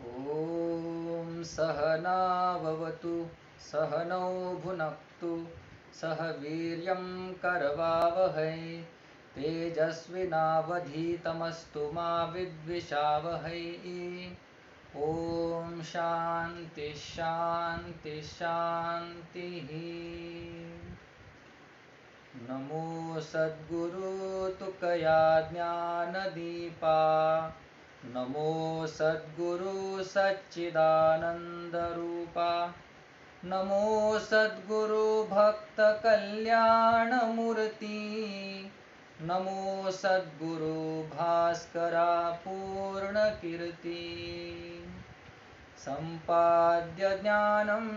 ॐ सहनाववतु सहनौ भुनक्तु सह वीर्यं करवावहै तेजस्विनावधीतमस्तु मा विद्विषावहै। ॐ शान्ति शान्ति शान्तिः। नमो सद्गुरु तुकया ज्ञानदीपा नमो सद्गुरु सच्चिदानन्दरूपा नमो सद्गुरु भक्त कल्याणमूर्ति नमो सद्गुरु भास्करा पूर्णकीर्ति सम्पाद्य ज्ञानं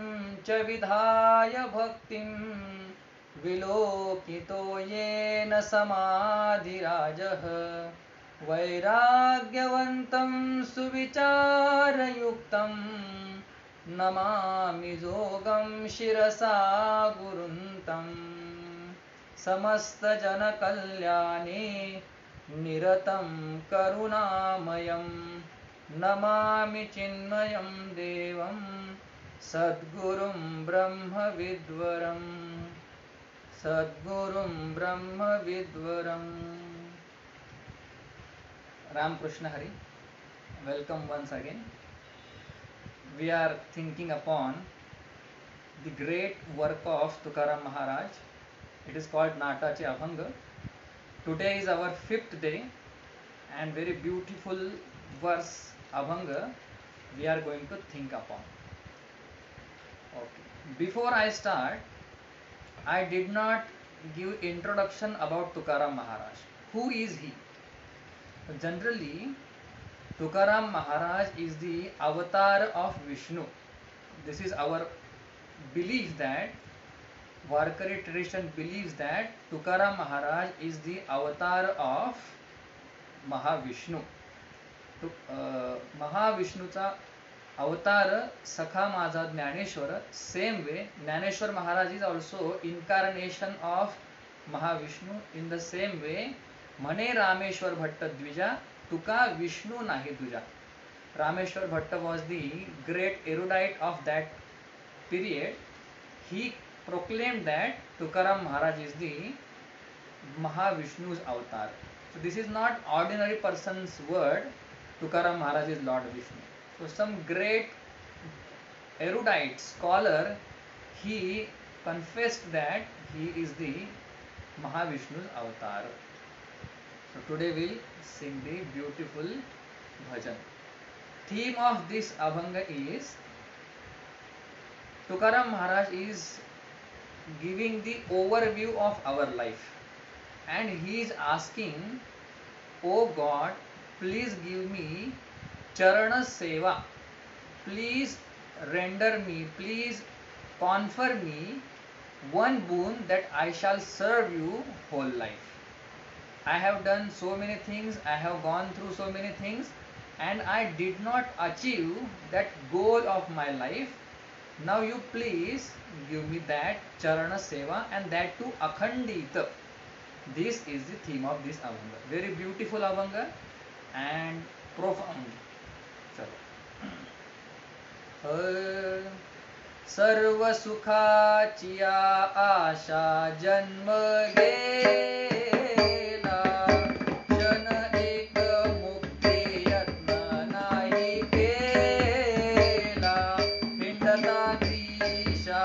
च विधाय भक्तिं विलोकितो येन समाधिराजः वैराग्यवन्तं सुविचारयुक्तं नमामि जोगं शिरसा गुरुन्तं समस्तजनकल्याणे निरतं करुणामयं नमामि चिन्मयं देवं सद्गुरुं ब्रह्मविद्वरम् सद्गुरुं ब्रह्मविद्वरम्। Ram Krishna Hari, welcome once again. We are thinking upon the great work of Tukaram Maharaj. It is called Natache Abhanga. Today is our 5th day and very beautiful verse Abhanga we are going to think upon. Okay. Before I start, I did not give introduction about Tukaram Maharaj. Who is he? Generally, Tukaram Maharaj is the avatar of Vishnu. This is our belief that Warkari tradition believes that Tukaram Maharaj is the avatar of Mahavishnu. Mahavishnuचा avatar Sakha Maza Jnaneshwara. Same way, Jnaneshwar Maharaj is also incarnation of Mahavishnu. In the same way, Mane Rameshwar Bhatta Dvija, Tuka Vishnu Nahi Tuja. Rameshwar Bhatta was the great erudite of that period. He proclaimed that Tukaram Maharaj is the Mahavishnu's avatar. So this is not ordinary person's word. Tukaram Maharaj is Lord Vishnu. So some great erudite scholar, he confessed that he is the Mahavishnu's avatar. So today we'll sing the beautiful bhajan. Theme of this Abhanga is Tukaram Maharaj is giving the overview of our life and he is asking, "Oh God, please give me Charana Seva. Please render me, please confer me one boon that I shall serve you whole life. I have done so many things, I have gone through so many things and I did not achieve that goal of my life. Now you please give me that Charana Seva and that too Akhandita." This is the theme of this Abhanga. Very beautiful Abhanga and profound. सर्व सुखाचिया आशा जन्म गेला जन एक मुक्ती यत्न नाही केला हिंडता त्रिशा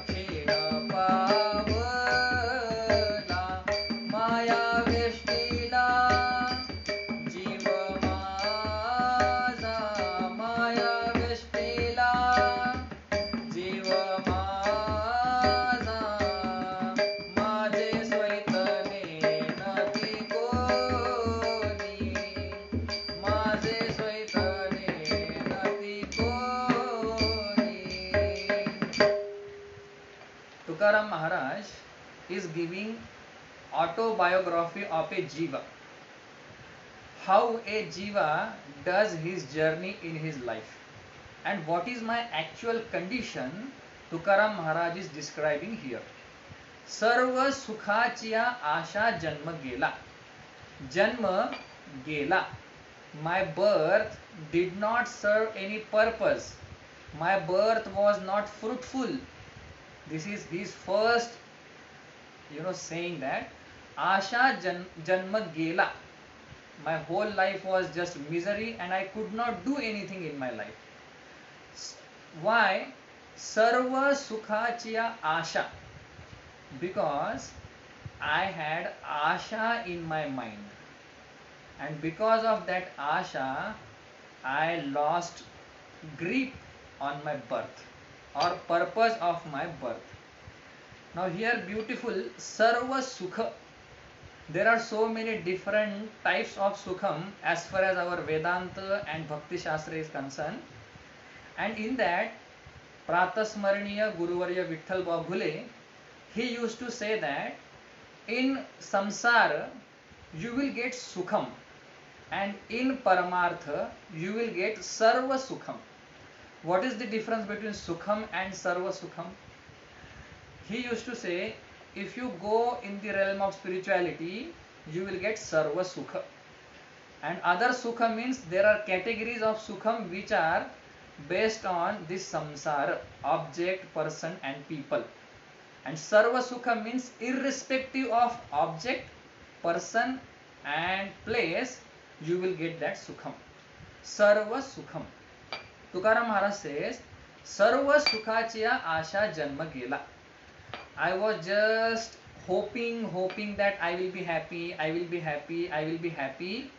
क्षीण पावला माया वेष्टीला जीव माझा माया वेष्टीला जीव माझा माझे स्वैतने नती कोणी माझे स्वैतने नती कोणी. Tukaram Maharaj is giving autobiography of a jiva. How a jiva does his journey in his life and what is my actual condition, Tukaram Maharaj is describing here. सर्व सुखाचिया आशा जन्म गेला. जन्म गेला. My birth did not serve any purpose. My birth was not fruitful. This is his first, saying that Asha Janma Gela. My whole life was just misery and I could not do anything in my life. Why? Sarva Sukhachiya Asha. Because I had Asha in my mind. And because of that Asha, I lost grip on my birth or purpose of my birth. Now here beautiful Sarva Sukha. There are so many different types of Sukham as far as our Vedanta and Bhakti Shastra is concerned. And in that, Pratasmaraniya Guruvarya Vitthal Bhule, he used to say that in samsara you will get Sukham and in Paramartha you will get Sarva Sukham. What is the difference between Sukham and Sarva Sukham? He used to say, if you go in the realm of spirituality, you will get Sarva Sukha. And other Sukha means there are categories of Sukham which are based on this samsara, object, person and people. And Sarva Sukha means irrespective of object, person and place, you will get that Sukham. Sarva Sukham. Tukaram Maharaj says, Sarva Sukhachiya Asha Janma Gela. I was just hoping that I will be happy, I will be happy, I will be happy,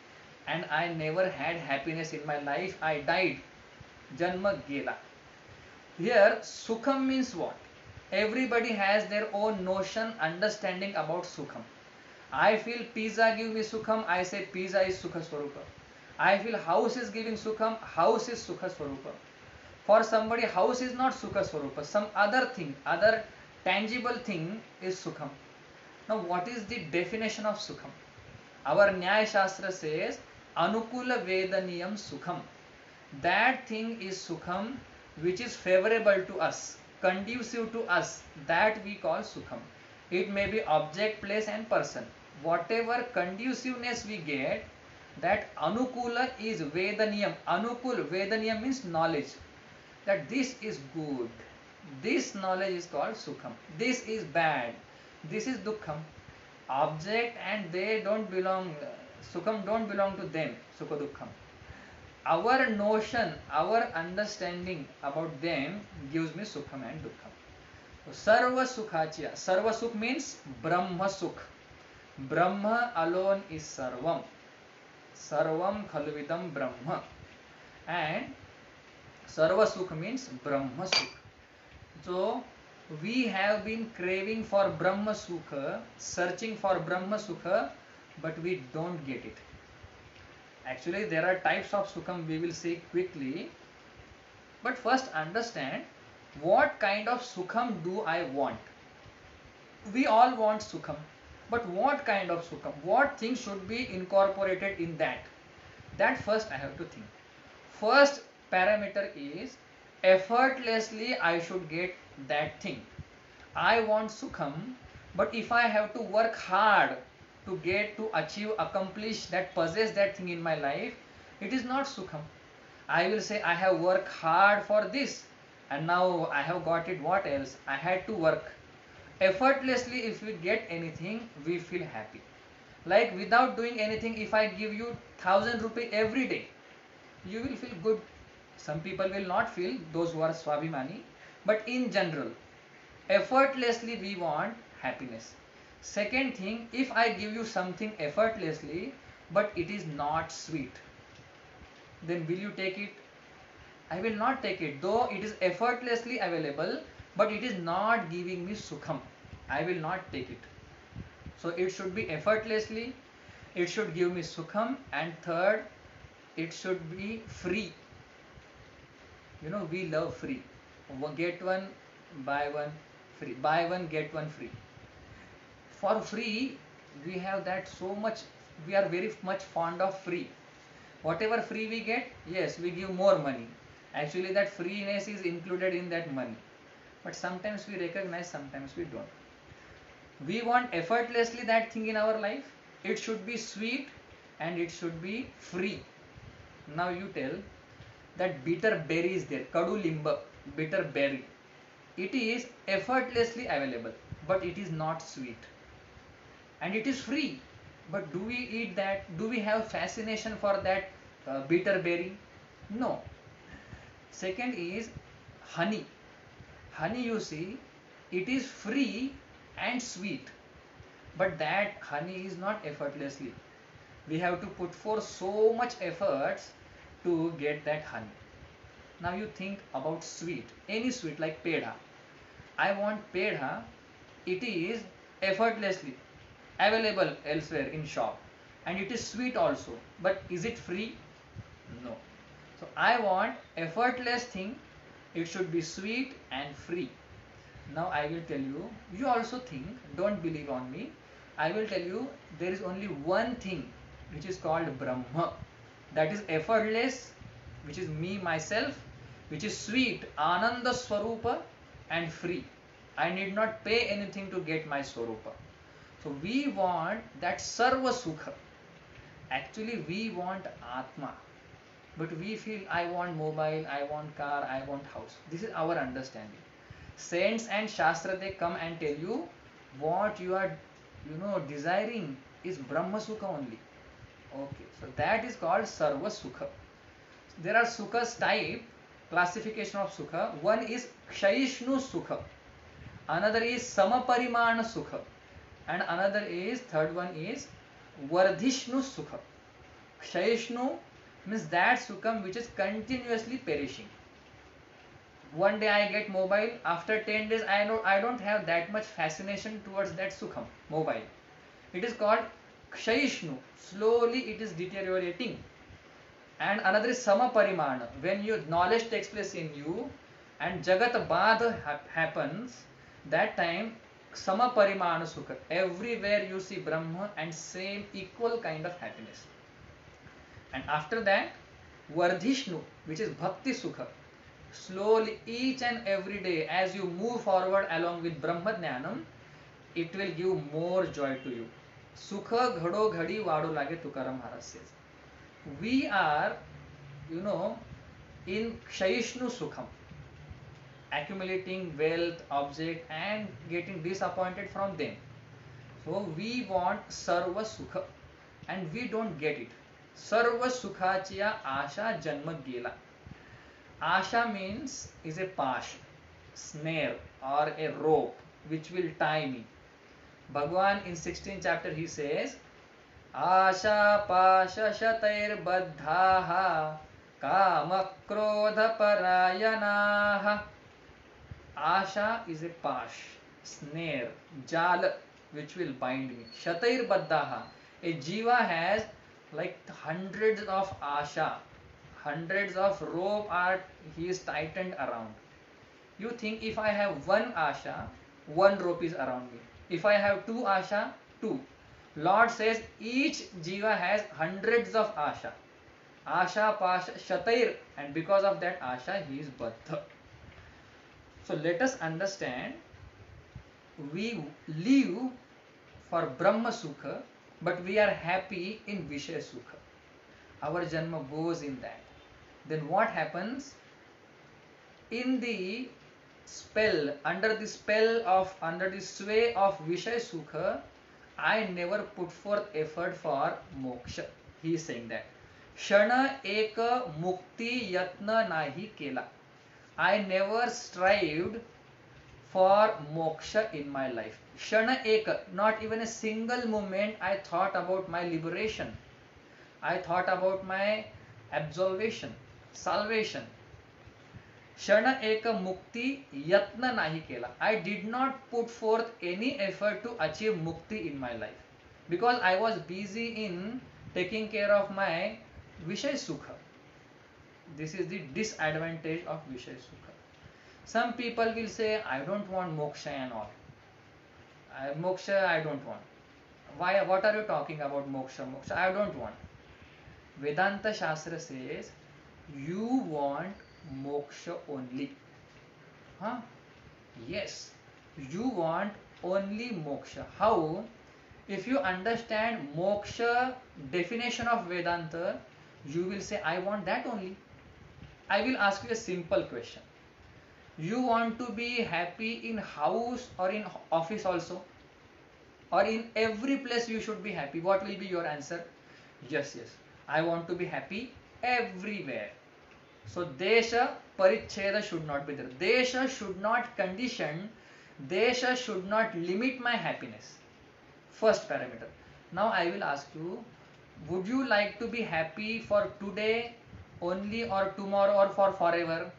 and I never had happiness in my life. I died. Janma Gela. Here, Sukham means what? Everybody has their own notion, understanding about Sukham. I feel pizza give me Sukham, I say pizza is Sukha Swarupa. I feel house is giving Sukham, house is Sukha Swarupa. For somebody, house is not Sukha Swarupa. Some other thing, other tangible thing is Sukham. Now, what is the definition of Sukham? Our Nyaya Shastra says, Anukula Vedaniyam Sukham. That thing is Sukham which is favorable to us, conducive to us, that we call Sukham. It may be object, place and person. Whatever conduciveness we get, that Anukula is Vedaniyam. Anukul, Vedaniyam means knowledge. That this is good. This knowledge is called Sukham. This is bad. This is Dukkham. Object and they don't belong, Sukham don't belong to them, Sukha Dukkham. Our notion, our understanding about them gives me Sukham and Dukkham. So, Sarva Sukhachiya. Sarva Sukh means Brahma Sukh. Brahma alone is Sarvam. Sarvam Khalvidam Brahma. And Sarva Sukh means Brahma Sukh. So, we have been craving for Brahma Sukha, searching for Brahma Sukha, but we don't get it. Actually, there are types of Sukham we will see quickly. But first understand, what kind of Sukham do I want? We all want Sukham. But what kind of Sukham? What things should be incorporated in that? That first I have to think. First parameter is, effortlessly I should get that thing. I want Sukham, but if I have to work hard to get, to achieve, accomplish that, possess that thing in my life, it is not Sukham. I will say I have worked hard for this and now I have got it. What else? I had to work. Effortlessly if we get anything, we feel happy. Like without doing anything, if I give you 1000 rupees every day, you will feel good. Some people will not feel, those who are Swabhimani, but in general, effortlessly we want happiness. Second thing, if I give you something effortlessly, but it is not sweet, then will you take it? I will not take it. Though it is effortlessly available, but it is not giving me Sukham, I will not take it. So it should be effortlessly, it should give me Sukham, and third, it should be free. You know, we love free. Get one, buy one, free. Buy one, get one free. For free, we have that so much, we are very much fond of free. Whatever free we get, yes, we give more money. Actually, that freeness is included in that money. But sometimes we recognize, sometimes we don't. We want effortlessly that thing in our life. It should be sweet and it should be free. Now you tell that bitter berry is there, kadu limba, bitter berry. It is effortlessly available, but it is not sweet. And it is free. But do we eat that? Do we have fascination for that bitter berry? No. Second is honey. Honey, you see, it is free and sweet, but that honey is not effortlessly. We have to put forth so much efforts to get that honey. Now you think about sweet, any sweet like pedha. I want pedha, it is effortlessly available elsewhere in shop, and it is sweet also, but is it free? No. So I want effortless thing, it should be sweet and free. Now I will tell you, you also think, don't believe on me. I will tell you, there is only one thing which is called Brahma, that is effortless, which is me, myself, which is sweet, Ananda Swarupa, and free. I need not pay anything to get my Swarupa. So we want that Sarva Sukha. Actually, we want Atma. But we feel I want mobile, I want car, I want house. This is our understanding. Saints and Shastra, they come and tell you what you are, desiring is Brahma Sukha only. Okay, so that is called Sarva Sukha. There are Sukhas type, classification of Sukha. One is Kshayishnu Sukha. Another is Samaparimana Sukha. And another is, third one is Vardhishnu Sukha. Kshayishnu means that Sukham which is continuously perishing. One day I get mobile, after 10 days I don't have that much fascination towards that Sukham, mobile. It is called Kshayishnu. Slowly it is deteriorating. And another is Samaparimana. When your knowledge takes place in you and Jagat Badha happens, that time Samaparimana Sukha. Everywhere you see Brahma and same equal kind of happiness. And after that, Vardhishnu, which is Bhakti Sukha. Slowly, each and every day, as you move forward along with Brahma Jnanam, it will give more joy to you. Sukha ghado ghadi vado lage, Tukaram Maharaj says. We are, in Kshayishnu Sukham, accumulating wealth, object, and getting disappointed from them. So we want Sarva Sukha, and we don't get it. Sarva Sukhachiya Asha Janma Gela. Asha means is a pash, snare, or a rope which will tie me. Bhagwan in 16th chapter he says, Asha pasha shatair baddhaha kama krodha parayanaha. Asha is a pash, snare, jal which will bind me. Shatair baddhaha. A jiva has like hundreds of asha, hundreds of rope are he is tightened around. You think if I have one asha, one rope is around me. If I have two asha, two. Lord says each jiva has hundreds of asha. Asha, pasha, shatair, and because of that asha he is baddha. So let us understand, we live for Brahma Sukha, but we are happy in Vishaya Sukha. Our Janma goes in that. Then what happens? In the spell, under the sway of Vishaya Sukha, I never put forth effort for moksha. He is saying that. Shana eka mukti yatna nahi kela. I never strived for moksha in my life. Shana eka, not even a single moment I thought about my liberation. I thought about my absolvation, salvation. Shana eka mukti yatna nahi kela. I did not put forth any effort to achieve mukti in my life because I was busy in taking care of my Vishaya Sukha. This is the disadvantage of Vishaya Sukha. Some people will say, I don't want moksha and all. Moksha I don't want. Why? What are you talking about moksha? Moksha I don't want. Vedanta Shastra says, you want moksha only. Huh? Yes, you want only moksha. How? If you understand moksha definition of Vedanta, You will say, I want that only. I will ask you a simple question. You want to be happy in house or in office also? Or in every place you should be happy? What will be your answer? Yes, yes. I want to be happy everywhere. So Desha Paricheda should not be there. Desha should not condition, Desha should not limit my happiness. First parameter. Now I will ask you, would you like to be happy for today only, or tomorrow, or for forever?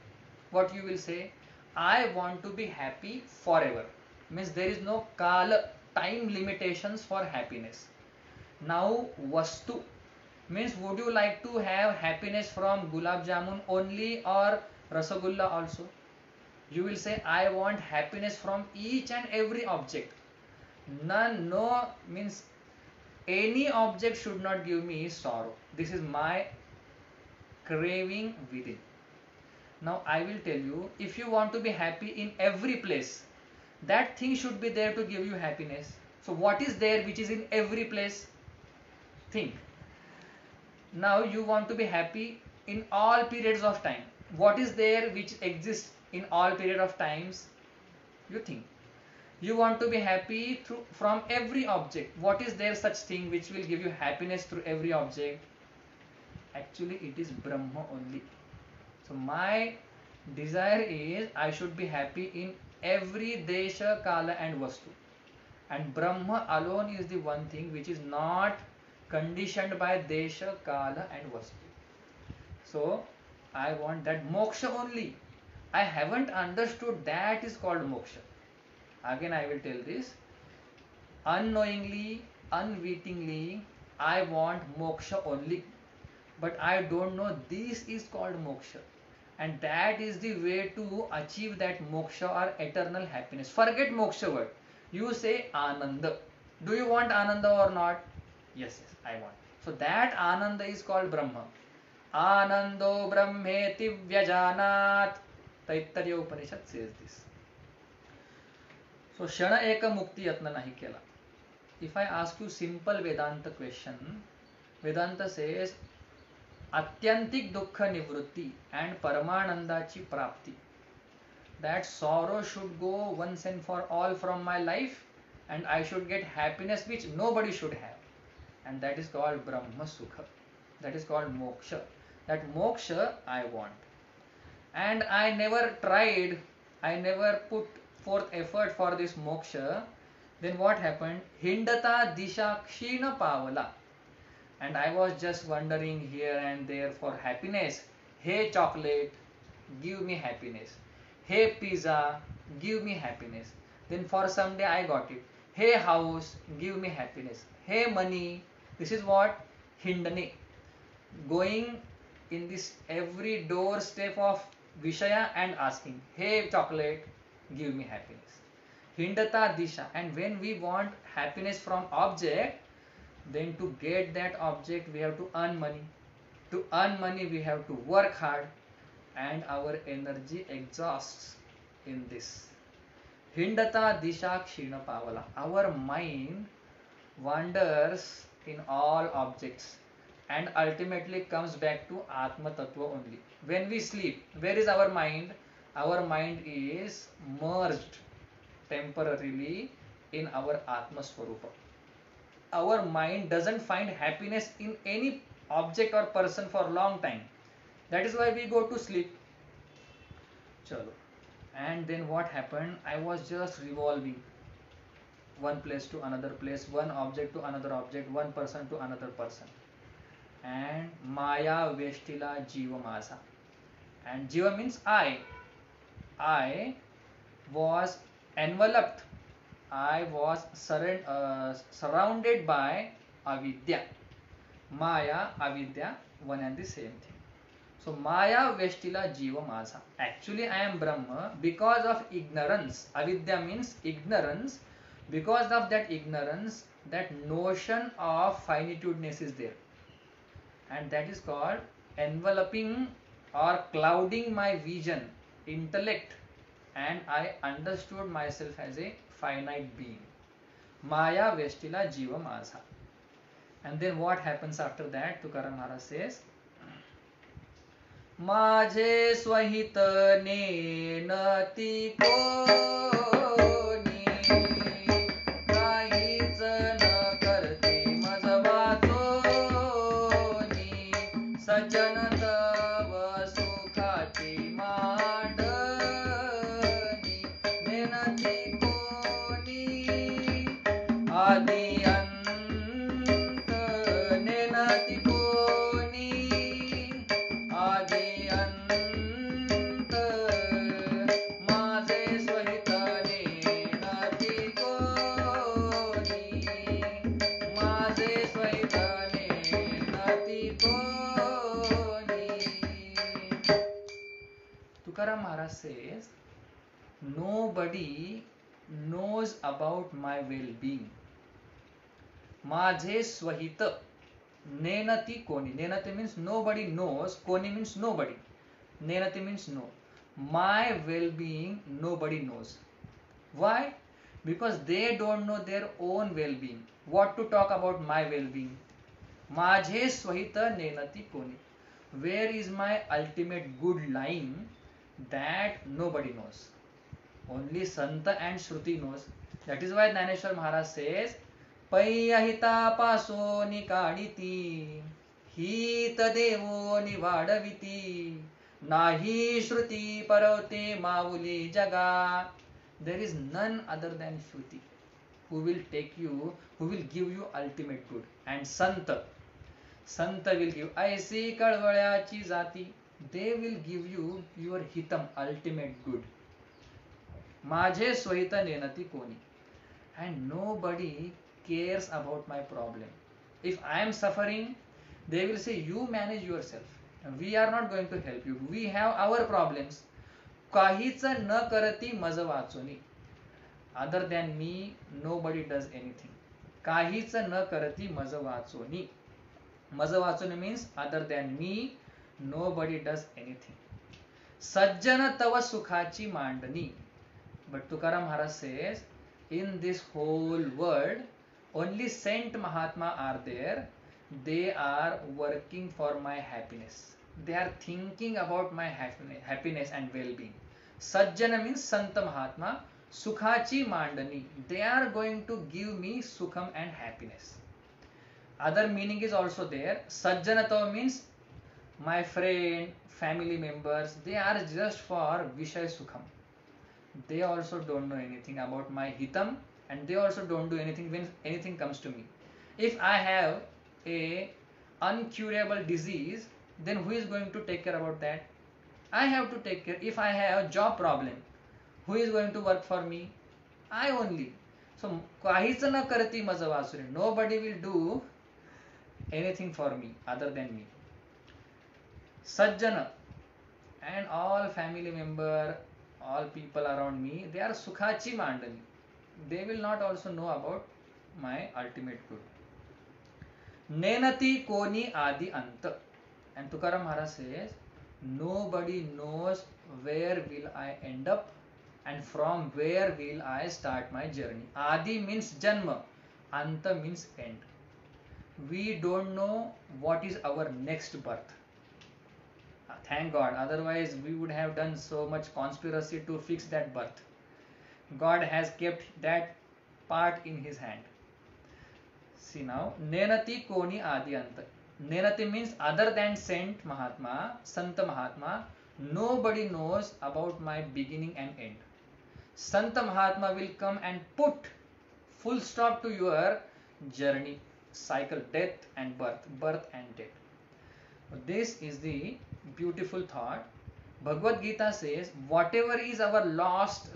What you will say? I want to be happy forever. Means there is no kala, time limitations for happiness. Now Vastu means, would you like to have happiness from gulab jamun only or rasagulla also? You will say, I want happiness from each and every object. None, no means any object should not give me sorrow. This is my craving within. Now I will tell you, if you want to be happy in every place, that thing should be there to give you happiness. So what is there which is in every place? Think. Now you want to be happy in all periods of time. What is there which exists in all period of times? You think. You want to be happy through from every object. What is there such thing which will give you happiness through every object? Actually it is Brahma only. So my desire is I should be happy in every Desha, Kala and Vastu. And Brahma alone is the one thing which is not conditioned by Desha, Kala and Vastu. So I want that moksha only. I haven't understood that is called moksha. Again I will tell this. Unknowingly, unwittingly, I want moksha only. But I don't know this is called moksha. And that is the way to achieve that moksha or eternal happiness. Forget moksha word. You say Ananda. Do you want Ananda or not? Yes, yes, I want. So that Ananda is called Brahma. Anando Brahmeti Vyajanat. Taittariya Upanishad says this. So Shana Eka Mukti Yatna Nahi Kela. If I ask you simple Vedanta question, Vedanta says Atyantik Dukkha Nivrutti and Paramanandachi Prapti. That sorrow should go once and for all from my life, and I should get happiness which nobody should have. And that is called Brahma Sukha. That is called Moksha. That Moksha I want. And I never tried, I never put forth effort for this Moksha. Then what happened? Hindata Disha Kshina Pavala. And I was just wandering here and there for happiness. Hey chocolate, give me happiness. Hey pizza, give me happiness. Then for some day I got it. Hey house, give me happiness. Hey money. This is what? Hindane. Going in this every doorstep of Vishaya and asking, hey chocolate, give me happiness. Hindata Disha. And when we want happiness from object, then to get that object we have to earn money. To earn money we have to work hard, and our energy exhausts in this. Hindata Disha Kshina Pavala. Our mind wanders in all objects and ultimately comes back to Atma Tattva only. When we sleep, where is our mind? Our mind is merged temporarily in our Atma Swarupa. Our mind doesn't find happiness in any object or person for a long time. That is why we go to sleep. Chalo. And then what happened? I was just revolving one place to another place, one object to another object, one person to another person. And Maya Veshtila Jiva Masa. And Jiva means I. I was enveloped. I was surrounded by avidya. Maya, avidya, one and the same thing. So Maya Veshtila Jiva Masa. Actually I am Brahma because of ignorance. Avidya means ignorance. Because of that ignorance, that notion of finitudeness is there. And that is called enveloping or clouding my vision, intellect, and I understood myself as a finite being. Maya Veshtila Jiva Masa. And then what happens after that? Tukaram Maharaj says, माझे स्वहित नेनती कोणी, काहीच न करते मज वाचोनी, सज्जन तव सुखाची मांडणी, नेनती कोणी आदि अंत, नेनती कोणी आदि अंत, माझे स्वहित नेनती कोणी, माझे स्वहित नेनती कोणी. Tukaram Maharaj says, nobody knows about my well-being. माझे स्वहित नेनती कोणी. Nenati means nobody knows. Koni means nobody. Nenati means no. My well-being nobody knows. Why? Because they don't know their own well-being. What to talk about my well-being? माझे स्वहित नेनती कोणी. Where is my ultimate good lying? That nobody knows. Only Santa and Shruti knows. That is why Dnyaneshwar Maharaj says, पैयहिता पासोनी काढिती, हित देवोनी वाढविती, नाही श्रुती परवते माऊली जगा. There is none other than Shruti who will take you, who will give you ultimate good. And Sant will give ऐसी कळवळ्याची जाती. They will give you your hitam, ultimate good. माझे स्वहित नेनती कोणी. And nobody cares about my problem. If I am suffering, they will say, you manage yourself. We are not going to help you. We have our problems. काहीच न करती मज वाचोनी. Other than me, nobody does anything. काहीच न करती मज वाचोनी. मज वाचोनी means other than me, nobody does anything. सज्जन तव सुखाची मांडणी. But Tukaram Maharaj says, in this whole world, only Saint Mahatma are there. They are working for my happiness. They are thinking about my happiness and well-being. Sajjana means Santa Mahatma. Sukhachi Mandani. They are going to give me Sukham and happiness. Other meaning is also there. Sajjanata means my friend, family members. They are just for Vishay Sukham. They also don't know anything about my hitam, and they also don't do anything when anything comes to me. If I have a uncurable disease, then who is going to take care about that? I have to take care. If I have job problem, who is going to work for me? I only. So काहीच न करती मज वासुरी. Nobody will do anything for me other than me. Sajjana and all family member, all people around me, they are Sukhachi Mandani. They will not also know about my ultimate good. Nenati Koni Adi Anta. And Tukaram Maharaj says, nobody knows where will I end up and from where will I start my journey. Adi means Janma, Anta means end. We don't know what is our next birth. Thank God, otherwise we would have done so much conspiracy to fix that birth. God has kept that part in his hand. See now, Nenati Koni Adi Anta. Nenati means other than Saint Mahatma, Santa Mahatma, nobody knows about my beginning and end. Santa Mahatma will come and put full stop to your journey, cycle, death and birth and death. This is the beautiful thought. Bhagavad Gita says, whatever is our last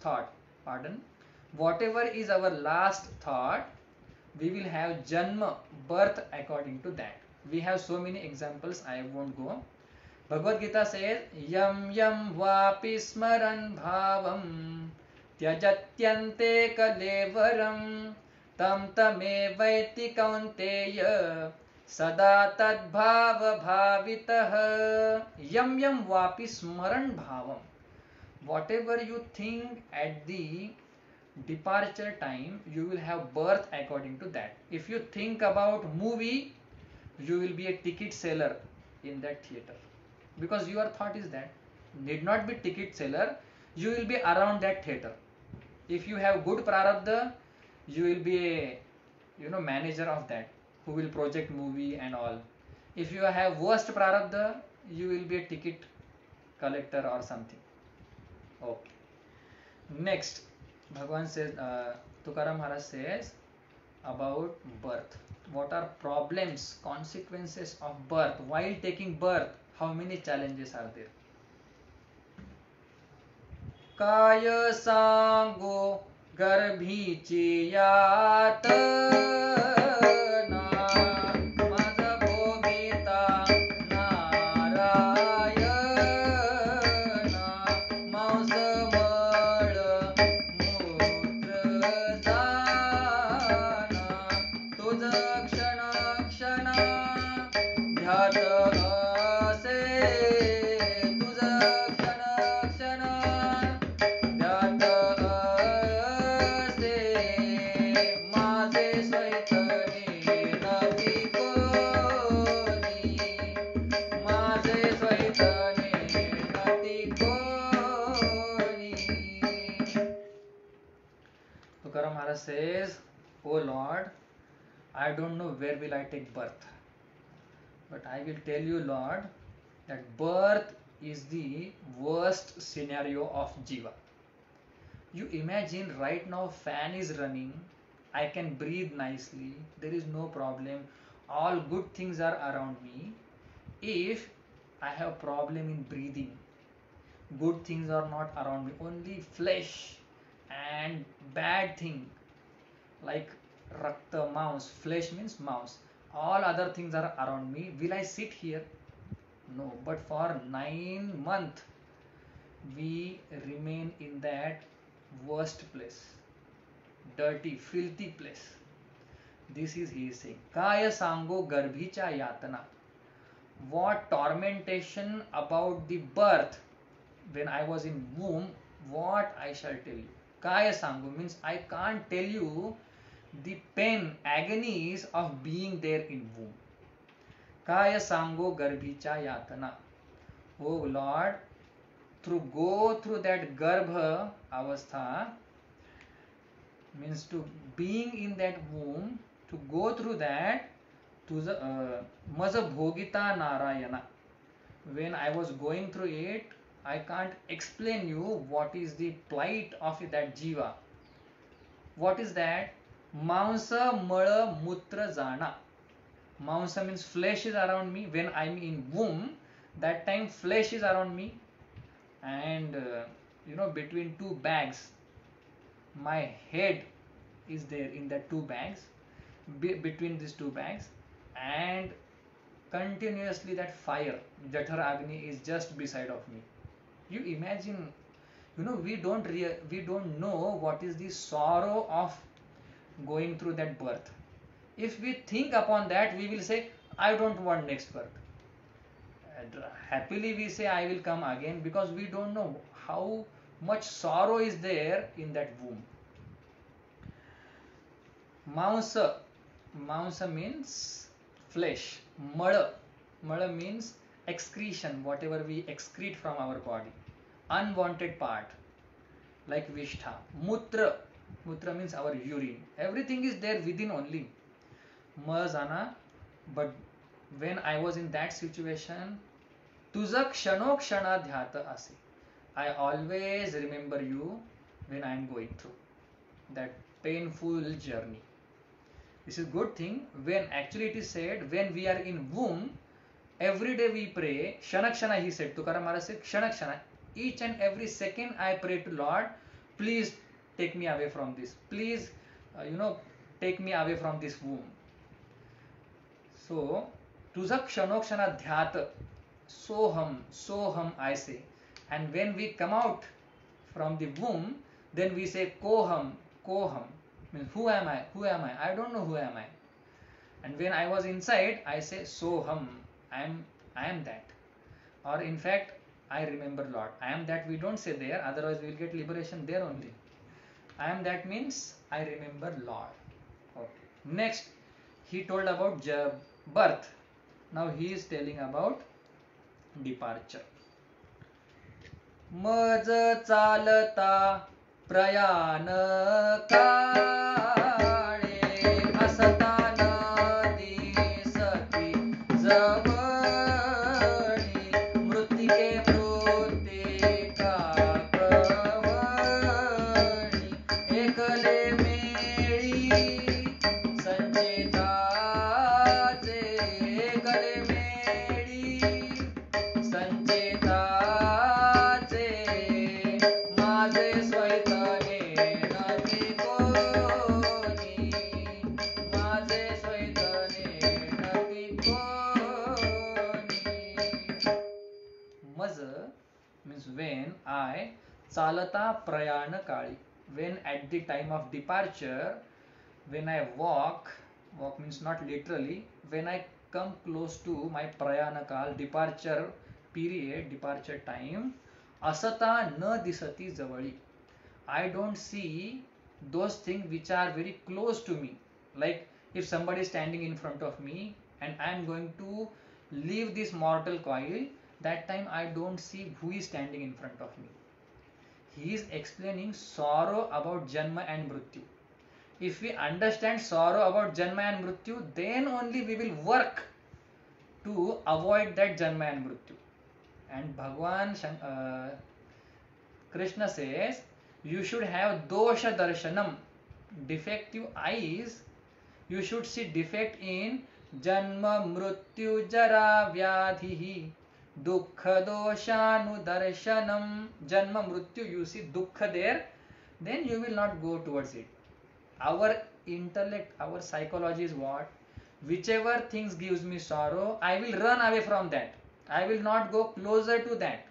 thought, whatever is our last thought, we will have janma, birth according to that. We have so many examples, I won't go. Bhagavad Gita says, yam yam vapi smaran bhavam tyajatyante kalevaram tam tame vaiti kaunteya sada tadbhav bhavitah. Yam yam vapi smaran bhavam. Whatever you think at the departure time, you will have birth according to that. If you think about movie, you will be a ticket seller in that theater. because your thought is that need not be ticket seller, you will be around that theater. If you have good prarabdha, you will be a manager of that, who will project movie and all. If you have worst prarabdha, you will be a ticket collector or something. Okay. Next, Bhagwan says, Tukaram Maharaj says about birth. What are problems, consequences of birth? While taking birth, how many challenges are there? काय सांगो गर्भीची यातना, माझ भोगिता नारायणा, मांस मळ मूत्र जाना, तुझ क्षण क्षण ध्यात असे, तुझ क्षण क्षण ध्यात असे, माझे स्वैतने नती कोणी, माझे स्वैतने नती कोणी. Tukaram Maharaj says, "Oh Lord, I don't know where will I take birth. But I will tell you, Lord, that birth is the worst scenario of Jiva. You imagine right now fan is running, I can breathe nicely, there is no problem, all good things are around me. If I have problem in breathing, good things are not around me, only flesh and bad thing like rakta, mouse, flesh means mouse, all other things are around me, will I sit here? No. But for 9 months we remain in that worst place, dirty, filthy place. This is he is saying. Kaya sango garbhicha yatana. What tormentation about the birth when I was in womb, what I shall tell you. Kaya sango means I can't tell you the pain, agonies of being there in womb. Kaya sango garbhicha yatana. Oh Lord, go through that garbha avastha, means to being in that womb, to go through that, maza bhogita narayana. When I was going through it, I can't explain you what is the plight of that jiva. What is that? Mansa mala mutra jana. Mansa means flesh is around me. When I'm in womb, that time flesh is around me, and between two bags, my head is there in the two bags, between these two bags, and continuously that fire, Jathar Agni, is just beside of me. You imagine, we don't know what is the sorrow of going through that birth. If we think upon that, we will say, I don't want next birth. And happily we say, I will come again, because we don't know how much sorrow is there in that womb. Mansa means flesh. Mala means excretion, whatever we excrete from our body, unwanted part, like vishtha. Mutra means our urine. Everything is there within only. Mazana. But when I was in that situation, tuja kshano kshana dhyata ase, I always remember you when I am going through that painful journey. This is good thing. When actually it is said, when we are in womb, every day we pray, shana kshana, he said, Tukaram Maharaj said, shana kshana, each and every second I pray to Lord, please take me away from this, please take me away from this womb. So tuja kshano kshana dhyat, soham I say. And when we come out from the womb, then we say koham, means who am I, I don't know who am I. And when I was inside, I say soham, I am that. Or in fact, I remember Lord, I am that we don't say there, otherwise we will get liberation there only. I am that means I remember Lord. Okay. Next, he told about birth. Now he is telling about departure. मज चालता प्रयाण काळे असता न दिसती जवळी मृत्तिके मृत्तिका कवळी एकले मेळी संचेताचे एकले मेळी संचेताचे माझे स्वैतने नती कोणी माझे स्वैतने नती कोणी. मज means when I चालता प्रयाण काळी when at the time of departure when I walk means not literally when I come close to my prayana kal departure period departure time asata na disati javali I don't see those things which are very close to me, like if somebody is standing in front of me and I am going to leave this mortal coil, that time I don't see who is standing in front of me. He is explaining sorrow about janma and mrityu. If we understand sorrow about janma and mrityu, then only we will work to avoid that janma and mrityu. And Bhagwan Krishna says you should have dosha darshanam, defective eyes. You should see defect in janma mrityu jara vyadhihi dukkha doshanu darshanam. Janma mrityu, you see dukkha there, then you will not go towards it. Our intellect, our psychology is what? Whichever things gives me sorrow, I will run away from that. I will not go closer to that.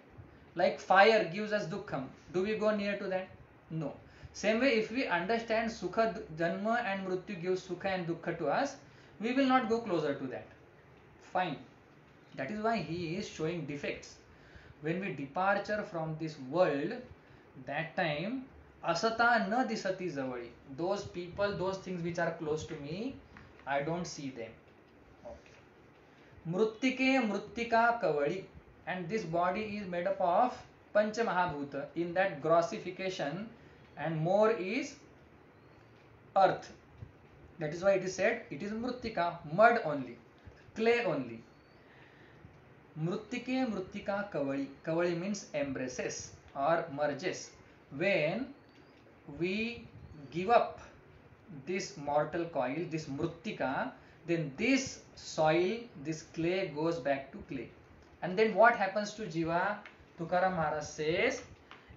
Like fire gives us dukkham, do we go near to that? No. Same way, if we understand sukha, janma and mrityu gives sukha and dukkha to us, we will not go closer to that. Fine. That is why he is showing defects. When we departure from this world, that time asata na disati javali, those people, those things which are close to me, I don't see them. Okay. Mruttike mrittika kavali, and this body is made up of pancha mahabhuta. In that grossification and more is earth. That is why it is said it is mrittika, mud only, clay only. Mruttike mrittika kavali, kavali means embraces or merges. When we give up this mortal coil, this mrittika, then this soil, this clay goes back to clay. And then what happens to jiva? Tukaram Maharaj says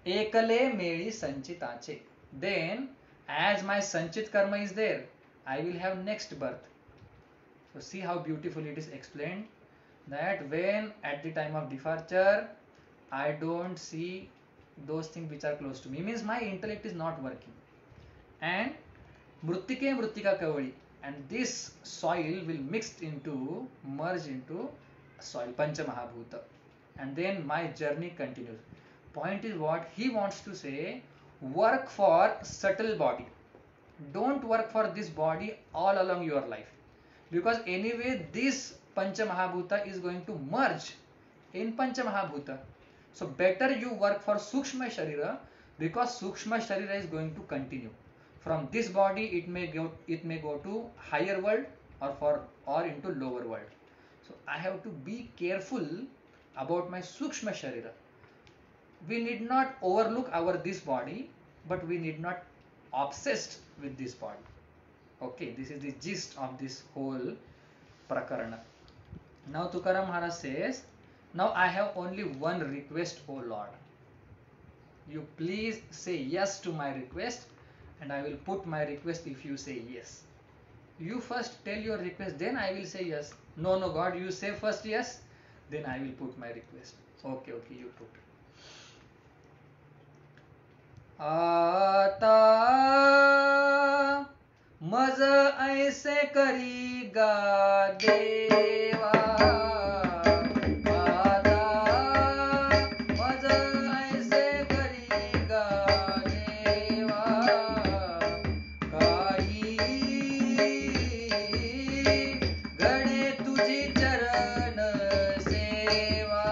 ekale meli sanchitache, then as my sanchit karma is there, I will have next birth. So see how beautifully it is explained, that when at the time of departure I don't see those things which are close to me, means my intellect is not working. And mruttike mrittika kavali, and this soil will merge into soil, pancha mahabhuta, and then my journey continues. Point is what he wants to say, work for subtle body, don't work for this body all along your life, because anyway this pancha mahabhuta is going to merge in pancha mahabhuta. So better you work for sukshma sharira, because sukshma sharira is going to continue. From this body it may go to higher world or into lower world. So I have to be careful about my sukshma sharira. We need not overlook our this body, but we need not obsessed with this body. Okay, this is the gist of this whole prakarana. Now Tukaram Maharaj says, now I have only one request, O Lord. You please say yes to my request, and I will put my request if you say yes. You first tell your request, then I will say yes. No God, you say first yes, then I will put my request. Okay, you put. आता मज ऐसे करी गा देवा, आता मज ऐसे करी गा देवा, काही घडे तुझी चरण सेवा,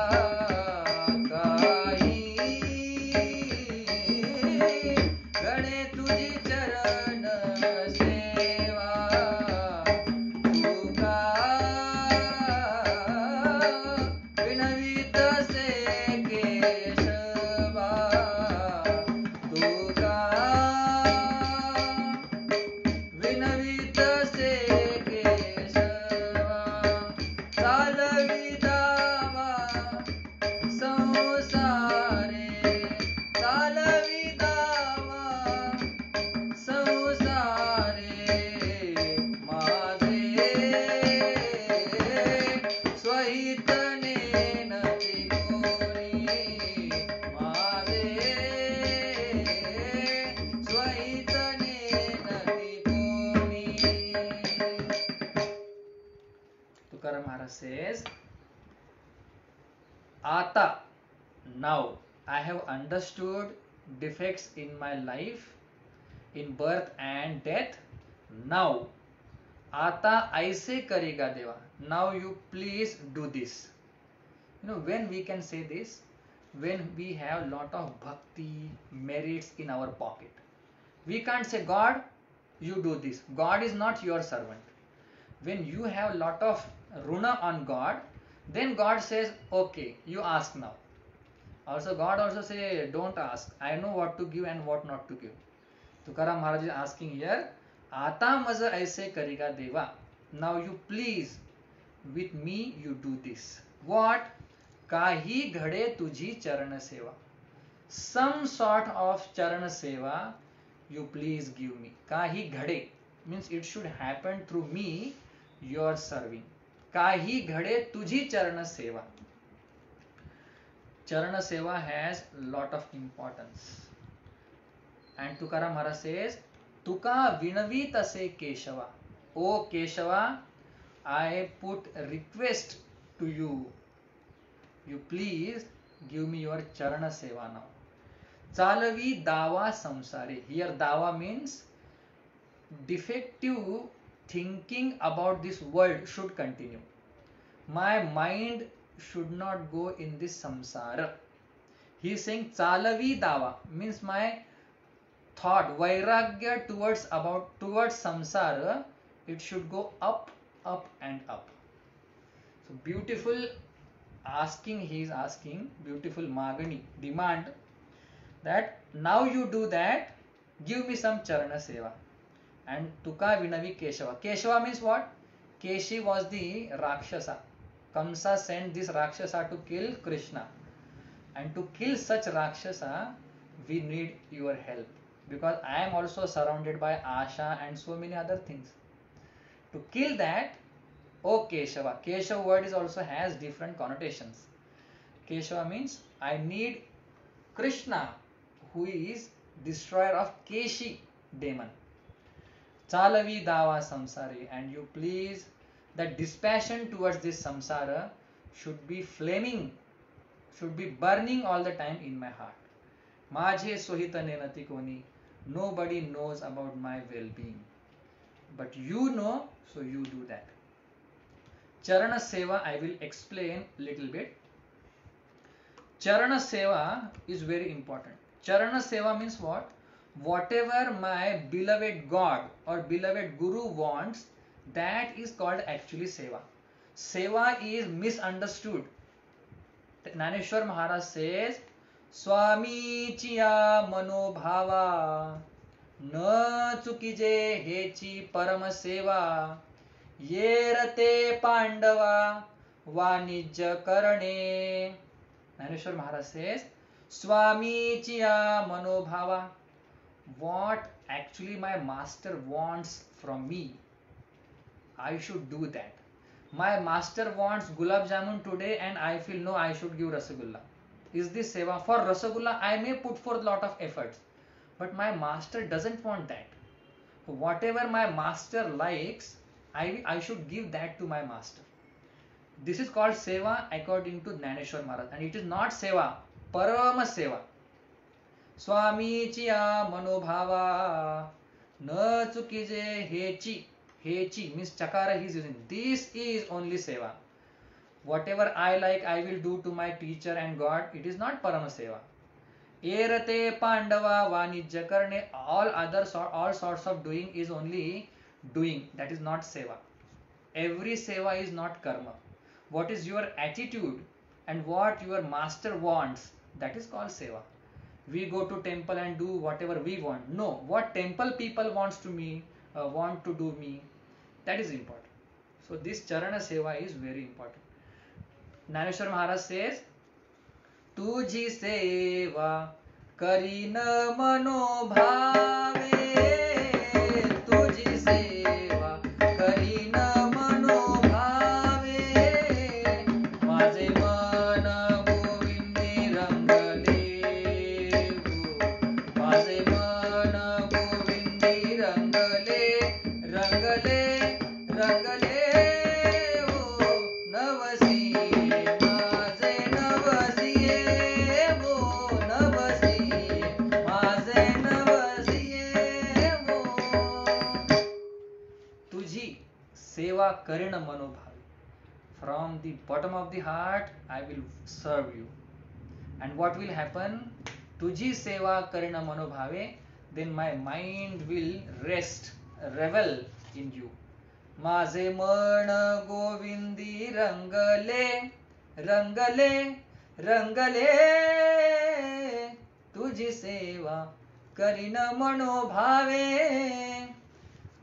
Maharaj says, Ata, now I have understood defects in my life, in birth and death. Now, Ata aise karega deva. Now you please do this. When we can say this, when we have lot of bhakti merits in our pocket. We can't say, God, you do this. God is not your servant. When you have lot of runa on God, then God says, okay, you ask now. Also, God also say, don't ask. I know what to give and what not to give. Tukaram Maharaj is asking here, Ata maza aise karega deva. Now you please, with me you do this. What? Kahi ghade tuji charana seva. Some sort of charana seva you please give me. Kahi ghade means it should happen through me, your serving. Kahi ghade tuji charana seva. Charana seva has lot of importance. And Tukaram Maharaj says, Tuka vinavi tase Keshava. O Keshava, I put a request to you. You please give me your charana seva now. Chalavi dawa samsare. Here dawa means defective thinking about this world should continue. My mind should not go in this samsara. He is saying chalavi dawa means my thought, vairagya towards samsara, it should go up, up and up. So beautiful asking, he is asking, beautiful Magani, demand that now you do that, give me some charana seva. And Tuka vinavi Keshava. Keshava means what? Keshi was the Rakshasa. Kamsa sent this Rakshasa to kill Krishna. And to kill such Rakshasa, we need your help. Because I am also surrounded by Asha and so many other things. To kill that, O Keshava. Keshava word is also has different connotations. Keshava means I need Krishna, who is destroyer of Keshi demon. Chalavi dava samsari, and you please, that dispassion towards this samsara should be flaming, should be burning all the time in my heart. Majhe sohita nenati koni. Nobody knows about my well-being. But you know, so you do that. Charana seva I will explain little bit. Charana seva is very important. Charana seva means what? Whatever my beloved God or beloved Guru wants, that is called actually seva. Seva is misunderstood. Naneshwar Maharaj says, Swamichiya manobhava na chukije hechi parama seva yerate pandava vanijya karane. Naneshwar Maharaj says, Swamichiya manobhava. What actually my master wants from me, I should do that. My master wants gulab jamun today and I feel no, I should give rasagulla. Is this seva? For rasagulla I may put forth lot of efforts, but my master doesn't want that. Whatever my master likes, I should give that to my master. This is called seva according to Naneshwar Maharaj, and it is not seva, parama seva. Swamichiya manobhava na chukije hechi. Hechi means chakara he is using. This is only seva. Whatever I like, I will do to my teacher and God. It is not parama seva. Erate pandava vanijya karne. All sorts of doing is only doing. That is not seva. Every seva is not karma. What is your attitude and what your master wants, that is called seva. We go to temple and do whatever we want. No, what temple people want to do me, that is important. So this charana seva is very important. Naneshwar Maharaj says, Tuji seva kari na mano bhave. Tuji seva kari na mano bhave. Maze mana govindi rangale. Maze mana govindi rangale. Rangale, rangale. सेवा करीन मनोभावे. From the bottom of the heart, I will serve you. And what will happen? तुझी सेवा करीन मनोभावे. Then my mind will rest, revel in you. माझे मन गोविंदी रंगले, रंगले, रंगले, तुझी सेवा करीन मनोभावे.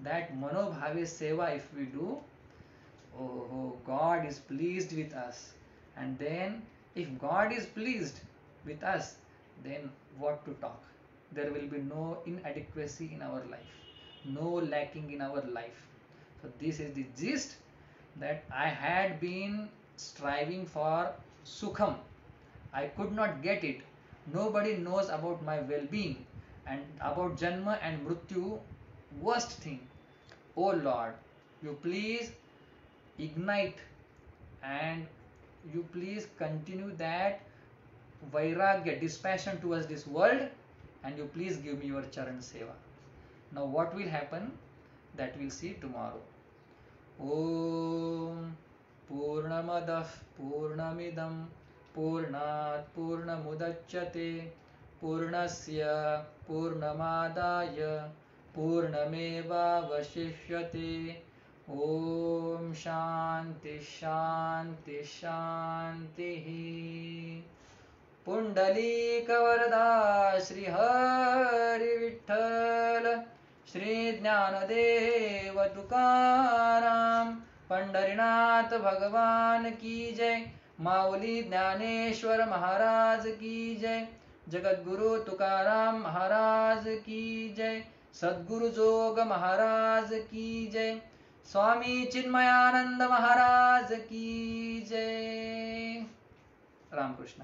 That मनोभावे seva if we do, oh, God is pleased with us. And then if God is pleased with us, then what to talk? There will be no inadequacy in our life, no lacking in our life. So this is the gist that I had been striving for Sukham. I could not get it. Nobody knows about my well-being, and about Janma and Mrityu, worst thing. Oh Lord, you please ignite and you please continue that vairagya, dispassion towards this world, and you please give me your charan seva. Now what will happen? That we'll see tomorrow. Om Purnamadah Purnamidam Purnat Purnamudachyate Purnasya Purnamadaya Purnameva Vashishyate. Om Shanti Shanti Shanti. Pundalik वरदा श्री हरी विठ्ठल, श्री ज्ञानदेव तुकाराम, पंढरीनाथ भगवान की जय, माऊली ज्ञानेश्वर महाराज की जय, जगद्गुरु तुकाराम महाराज की जय, सद्गुरु जोग महाराज की जय, स्वामी चिन्मयानंद महाराज की जय. रामकृष्ण.